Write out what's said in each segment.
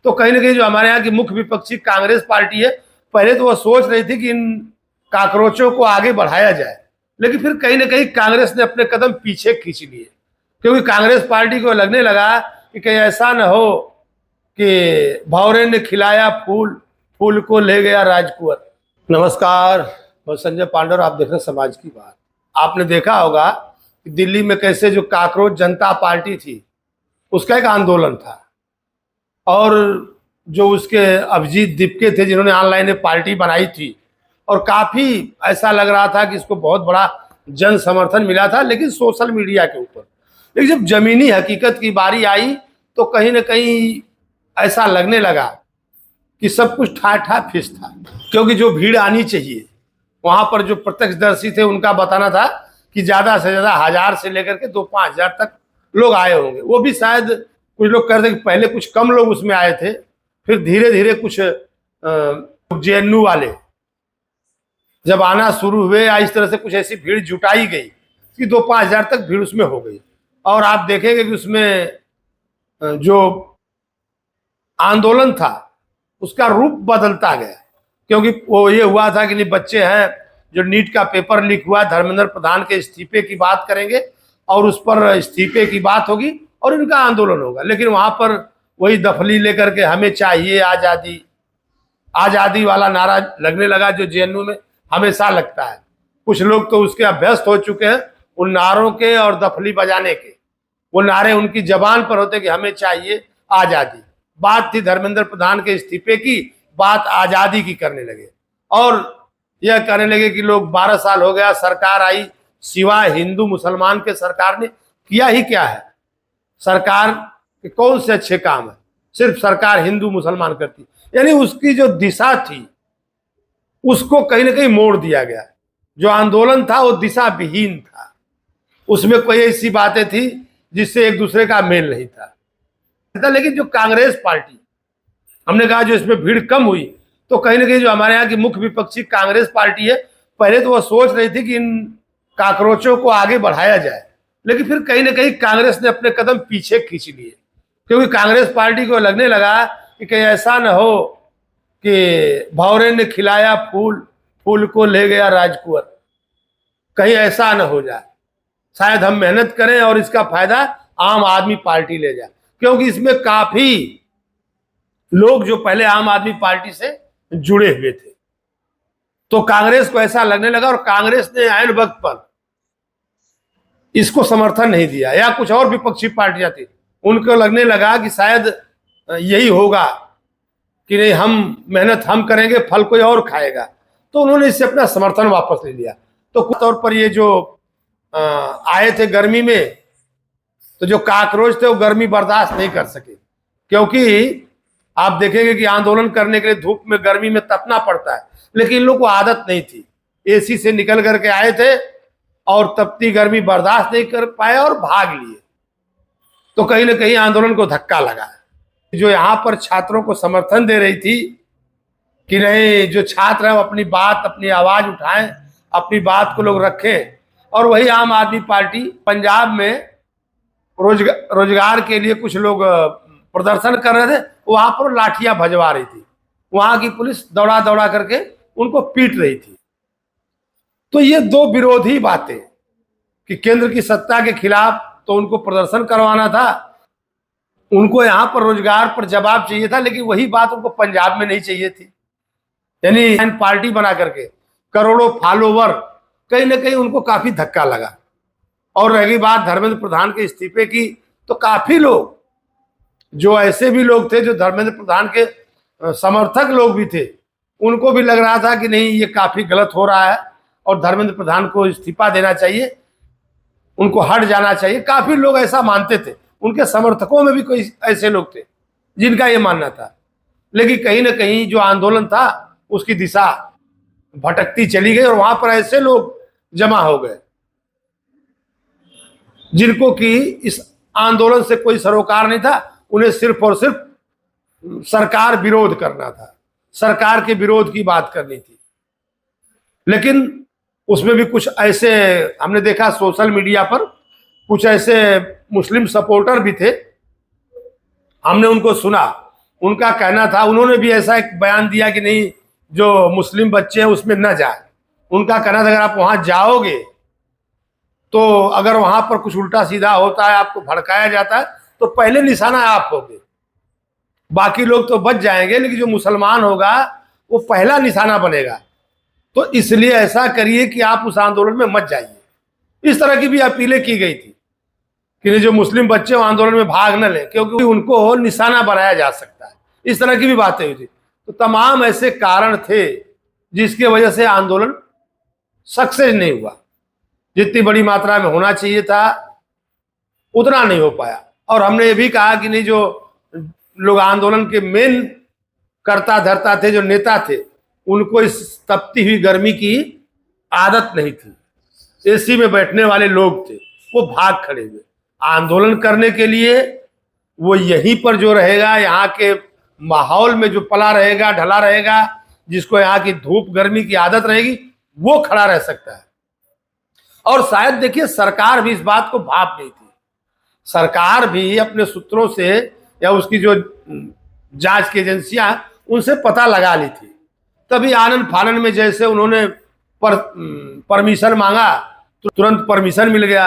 तो कहीं ना कहीं जो हमारे यहाँ की मुख्य विपक्षी कांग्रेस पार्टी है, पहले तो वह सोच रही थी कि इन काकरोचों को आगे बढ़ाया जाए, लेकिन फिर कहीं ना कहीं कांग्रेस ने अपने कदम पीछे खींच लिए, क्योंकि कांग्रेस पार्टी को लगने लगा कि कहीं ऐसा न हो कि भौरे ने खिलाया फूल, फूल को ले गया राजकुंवर। नमस्कार, मैं संजय पांडे और आप देख रहे हैं समाज की बात। आपने देखा होगा कि दिल्ली में कैसे जो काकरोच जनता पार्टी थी उसका एक आंदोलन था, और जो उसके अभिजीत दीपके थे जिन्होंने ऑनलाइन पार्टी बनाई थी, और काफी ऐसा लग रहा था कि इसको बहुत बड़ा जन समर्थन मिला था, लेकिन सोशल मीडिया के ऊपर। लेकिन जब जमीनी हकीकत की बारी आई तो कहीं ना कहीं ऐसा लगने लगा कि सब कुछ ठाठा फिस था, क्योंकि जो भीड़ आनी चाहिए वहां पर जो प्रत्यक्षदर्शी थे उनका बताना था कि ज्यादा से ज्यादा 1000 से लेकर के 2-5 हजार तक लोग आए होंगे। वो भी शायद कुछ लोग कहते हैं कि पहले कुछ कम लोग उसमें आए थे, फिर धीरे धीरे कुछ जेएनयू वाले जब आना शुरू हुए, इस तरह से कुछ ऐसी भीड़ जुटाई गई कि 2-5 हजार तक भीड़ उसमें हो गई। और आप देखेंगे कि उसमें जो आंदोलन था उसका रूप बदलता गया, क्योंकि वो ये हुआ था कि नहीं, बच्चे हैं जो नीट का पेपर लीक हुआ, धर्मेंद्र प्रधान के इस्तीफे की बात करेंगे और उस पर इस्तीफे की बात होगी और इनका आंदोलन होगा। लेकिन वहां पर वही दफली लेकर के हमें चाहिए आजादी, आजादी वाला नारा लगने लगा, जो जेएनयू में हमेशा लगता है। कुछ लोग तो उसके अभ्यस्त हो चुके हैं उन नारों के और दफली बजाने के। वो नारे उनकी जबान पर होते कि हमें चाहिए आजादी। बात थी धर्मेंद्र प्रधान के इस्तीफे की, बात आजादी की करने लगे, और यह कहने लगे कि लोग 12 साल हो गया सरकार आई, सिवाय हिंदू मुसलमान के सरकार ने किया ही क्या है। सरकार के कौन से अच्छे काम है, सिर्फ सरकार हिंदू मुसलमान करती। यानी उसकी जो दिशा थी उसको कहीं ना कहीं मोड़ दिया गया। जो आंदोलन था वो दिशा विहीन था, उसमें कोई ऐसी बातें थी जिससे एक दूसरे का मेल नहीं था। लेकिन जो कांग्रेस पार्टी, हमने कहा जो इसमें भीड़ कम हुई, तो कहीं ना कहीं जो हमारे यहाँ की मुख्य विपक्षी कांग्रेस पार्टी है, पहले तो वह सोच रही थी कि इन काकरोचों को आगे बढ़ाया जाए, लेकिन फिर कहीं ना कहीं कांग्रेस ने अपने कदम पीछे खींच लिए, क्योंकि कांग्रेस पार्टी को लगने लगा कि कहीं ऐसा न हो कि भौरे ने खिलाया फूल, फूल को ले गया राजकुंवर। कहीं ऐसा न हो जाए, शायद हम मेहनत करें और इसका फायदा आम आदमी पार्टी ले जाए, क्योंकि इसमें काफी लोग जो पहले आम आदमी पार्टी से जुड़े हुए थे। तो कांग्रेस को ऐसा लगने लगा, और कांग्रेस ने ऐन वक्त पर इसको समर्थन नहीं दिया, या कुछ और विपक्षी पार्टियां थी उनको लगने लगा कि शायद यही होगा कि नहीं, हम मेहनत हम करेंगे, फल कोई और खाएगा, तो उन्होंने इससे अपना समर्थन वापस ले लिया। तो कुछ तौर पर ये जो आए थे गर्मी में, तो जो काकरोच थे वो गर्मी बर्दाश्त नहीं कर सके, क्योंकि आप देखेंगे कि आंदोलन करने के लिए धूप में गर्मी में तपना पड़ता है, लेकिन इन लोगों को आदत नहीं थी। एसी से निकल करके आए थे और तपती गर्मी बर्दाश्त नहीं कर पाए और भाग लिए। तो कहीं ना कहीं आंदोलन को धक्का लगा। जो यहाँ पर छात्रों को समर्थन दे रही थी कि नहीं, जो छात्र हैं वो अपनी बात, अपनी आवाज उठाएं, अपनी बात को लोग रखें, और वही आम आदमी पार्टी पंजाब में रोजगार के लिए कुछ लोग प्रदर्शन कर रहे थे, वहां पर लाठियां भजवा रही थी, वहां की पुलिस दौड़ा दौड़ा करके उनको पीट रही थी। तो ये दो विरोधी बातें कि केंद्र की सत्ता के खिलाफ तो उनको प्रदर्शन करवाना था, उनको यहां पर रोजगार पर जवाब चाहिए था, लेकिन वही बात उनको पंजाब में नहीं चाहिए थी। यानी पार्टी बना करके करोड़ों फॉलोवर, कहीं ना कहीं उनको काफी धक्का लगा। और रही बात धर्मेंद्र प्रधान के इस्तीफे की, तो काफी लोग, जो ऐसे भी लोग थे जो धर्मेंद्र प्रधान के समर्थक लोग भी थे, उनको भी लग रहा था कि नहीं, ये काफी गलत हो रहा है और धर्मेंद्र प्रधान को इस्तीफा देना चाहिए, उनको हट जाना चाहिए। काफी लोग ऐसा मानते थे, उनके समर्थकों में भी कोई ऐसे लोग थे जिनका ये मानना था। लेकिन कहीं ना कहीं जो आंदोलन था उसकी दिशा भटकती चली गई, और वहां पर ऐसे लोग जमा हो गए जिनको कि इस आंदोलन से कोई सरोकार नहीं था, उन्हें सिर्फ और सिर्फ सरकार विरोध करना था, सरकार के विरोध की बात करनी थी। लेकिन उसमें भी कुछ ऐसे हमने देखा सोशल मीडिया पर, कुछ ऐसे मुस्लिम सपोर्टर भी थे, हमने उनको सुना, उनका कहना था, उन्होंने भी ऐसा एक बयान दिया कि नहीं जो मुस्लिम बच्चे हैं उसमें न जाए। उनका कहना था अगर आप वहां जाओगे तो अगर वहां पर कुछ उल्टा सीधा होता है, आपको भड़काया जाता है, तो पहले निशाना आप होगे, बाकी लोग तो बच जाएंगे, लेकिन जो मुसलमान होगा वो पहला निशाना बनेगा। तो इसलिए ऐसा करिए कि आप उस आंदोलन में मत जाइए। इस तरह की भी अपीलें की गई थी कि जो मुस्लिम बच्चे आंदोलन में भाग न लें, क्योंकि उनको निशाना बनाया जा सकता है। इस तरह की भी बातें हुई थी। तो तमाम ऐसे कारण थे जिसकी वजह से आंदोलन सक्सेस नहीं हुआ। जितनी बड़ी मात्रा में होना चाहिए था उतना नहीं हो पाया। और हमने ये भी कहा कि नहीं, जो लोग आंदोलन के मेन करता धरता थे, जो नेता थे, उनको इस तपती हुई गर्मी की आदत नहीं थी। एसी में बैठने वाले लोग थे, वो भाग खड़े हुए आंदोलन करने के लिए। वो यहीं पर जो रहेगा, यहाँ के माहौल में जो पला रहेगा, ढला रहेगा, जिसको यहाँ की धूप गर्मी की आदत रहेगी, वो खड़ा रह सकता है। और शायद देखिए सरकार भी इस बात को भाप नहीं थी। सरकार भी अपने सूत्रों से या उसकी जो जांच की एजेंसियां, उनसे पता लगा ली थी। तभी आनंद फानन में जैसे उन्होंने परमिशन मांगा तो तुरंत परमिशन मिल गया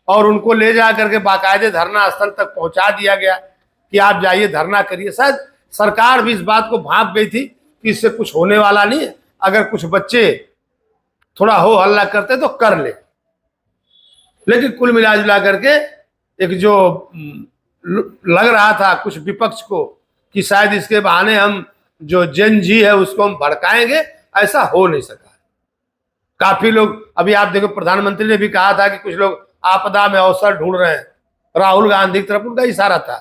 और उनको ले जा करके बाकायदे धरना स्थल तक पहुंचा दिया गया कि आप जाइए धरना करिए। शायद सरकार भी इस बात को भाप गई थी कि इससे कुछ होने वाला नहीं, अगर कुछ बच्चे थोड़ा हो हल्ला करते तो कर ले। लेकिन कुल मिला जुला करके एक जो लग रहा था कुछ विपक्ष को कि शायद इसके बहाने हम जो जेन जी है उसको हम भड़काएंगे, ऐसा हो नहीं सका। काफी लोग, अभी आप देखो प्रधानमंत्री ने भी कहा था कि कुछ लोग आपदा में अवसर ढूंढ रहे हैं। राहुल गांधी की तरफ उनका इशारा था।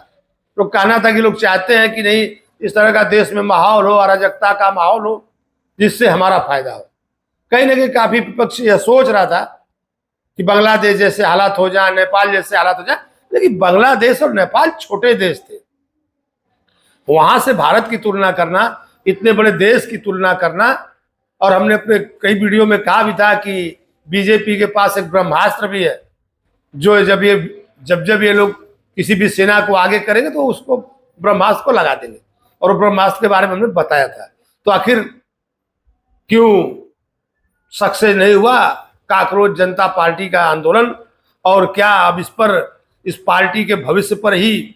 तो कहना था कि लोग चाहते हैं कि नहीं इस तरह का देश में माहौल हो, अराजकता का माहौल हो, जिससे हमारा फायदा हो। कहीं ना कहीं काफी विपक्ष यह सोच रहा था कि बांग्लादेश जैसे हालात हो जाए, नेपाल जैसे हालात हो जाए। लेकिन बांग्लादेश और नेपाल छोटे देश थे, वहां से भारत की तुलना करना, इतने बड़े देश की तुलना करना। और हमने अपने कई वीडियो में कहा भी था कि बीजेपी के पास एक ब्रह्मास्त्र भी है, जो जब ये लोग किसी भी सेना को आगे करेंगे तो उसको ब्रह्मास्त्र को लगा देंगे। और ब्रह्मास्त्र के बारे में हमने बताया था। तो आखिर क्यों सक्सेस नहीं हुआ काकरोच जनता पार्टी का आंदोलन? और क्या अब इस पार्टी के भविष्य पर ही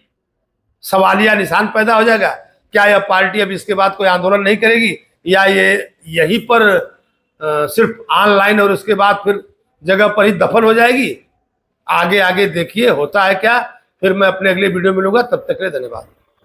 सवालिया निशान पैदा हो जाएगा? क्या यह पार्टी अब इसके बाद कोई आंदोलन नहीं करेगी, या ये यहीं पर सिर्फ ऑनलाइन और उसके बाद फिर जगह पर ही दफन हो जाएगी? आगे आगे देखिए होता है क्या। फिर मैं अपने अगले वीडियो में मिलूंगा, तब तक के लिए धन्यवाद।